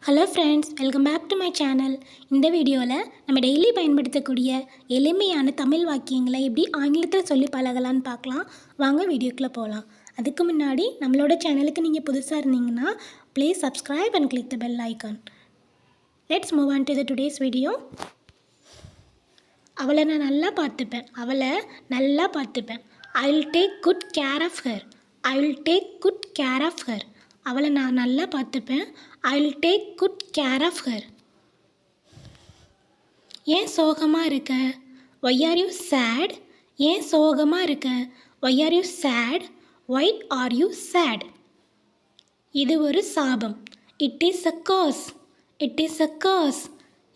Hello friends, welcome back to my channel. இந்த வீடியோவில் நம்ம டெய்லி பயன்படுத்தக்கூடிய எளிமையான தமிழ் வாக்கியங்களை எப்படி ஆங்கிலத்தில் சொல்லி பழகலான்னு பார்க்கலாம். வாங்க வீடியோக்குள்ளே போகலாம். அதுக்கு முன்னாடி நம்மளோட சேனலுக்கு நீங்கள் புதுசாக இருந்தீங்கன்னா please subscribe and click the bell icon. Let's move on to the today's video. அவளை நான் நல்லா பார்த்துப்பேன். அவளை நல்லா பார்த்துப்பேன். I will take good care of her. I will take good care of her. அவளை நான் நல்லா பார்த்துப்பேன். I will take good care of her. ஏன் சோகமாக இருக்க? Why are you sad? ஏன் சோகமாக இருக்க? Why are you sad? Why are you sad? இது ஒரு சாபம். It is a curse. It is a curse.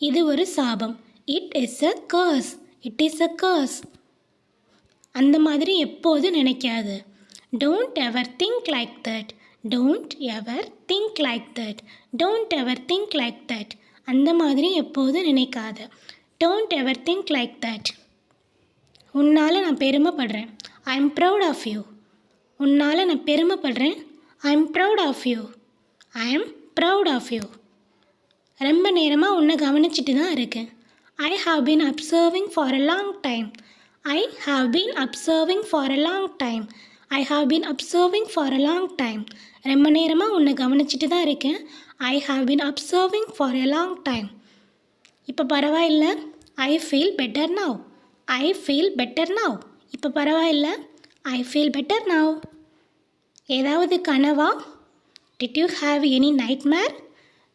இது ஒரு சாபம். It is a curse. It is a curse. அந்த மாதிரி எப்போதும் நினைக்காது. Don't ever think like that. Don't ever think like that. Don't ever think like that. அந்த மாதிரி எப்போதும் நினைக்காத. Don't ever think like that. உன்னால் நான் பெருமைப்படுறேன். I am proud of you. உன்னால் நான் பெருமைப்படுறேன். I am proud of you. I am proud of you. ரொம்ப நேரமாக உன்னை கவனிச்சிட்டு தான் இருக்கேன். I have been observing for a long time. I have been observing for a long time. I have been observing for a long time. ரொம்ப நேரமாக உன்னை கவனிச்சிட்டு தான் இருக்கேன். I have been observing for a long time. இப்போ பரவாயில்ல. I feel better now. I feel better now. இப்போ பரவாயில்ல. I feel better now. ஏதாவது கனவா? Did you have any nightmare?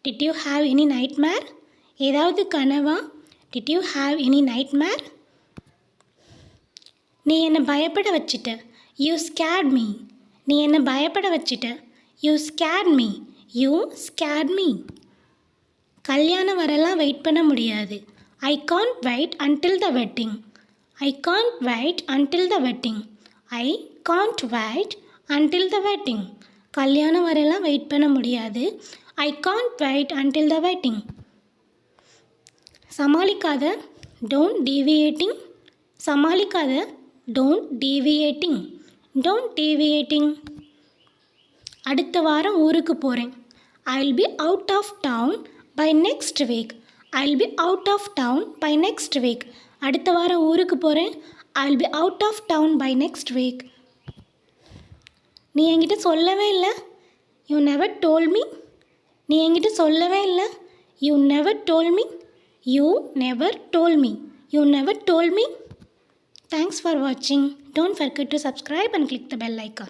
Did you have any nightmare? ஏதாவது கனவா? Did you have any nightmare? நீ என்னை பயப்பட வச்சிட்ட. You scared me. நீ என்னை பயப்பட வச்சிட்ட. You scared me. You scared me. கல்யாணம் வரலாம் வெயிட் பண்ண முடியாது. I can't wait until the wedding. I can't wait until the wedding. I can't wait until the wedding. கல்யாணம் வரலாம் வெயிட் பண்ண முடியாது. I can't wait until the wedding. சமாளிக்காத. Don't deviating. சமாளிக்காத. Don't deviating. Don't deviating. அடுத்த வாரம் ஊருக்கு போகிறேன். I will be out of town by next week. I will be out of town by next week. அடுத்த வாரம் ஊருக்கு போகிறேன். I will be out of town by next week. நீ என்கிட்ட சொல்லவே இல்லை. You never told me. நீ என்கிட்ட சொல்லவே இல்லை. You never told me. You never told me. You never told me. Thanks for watching. Don't forget to subscribe and click the bell icon.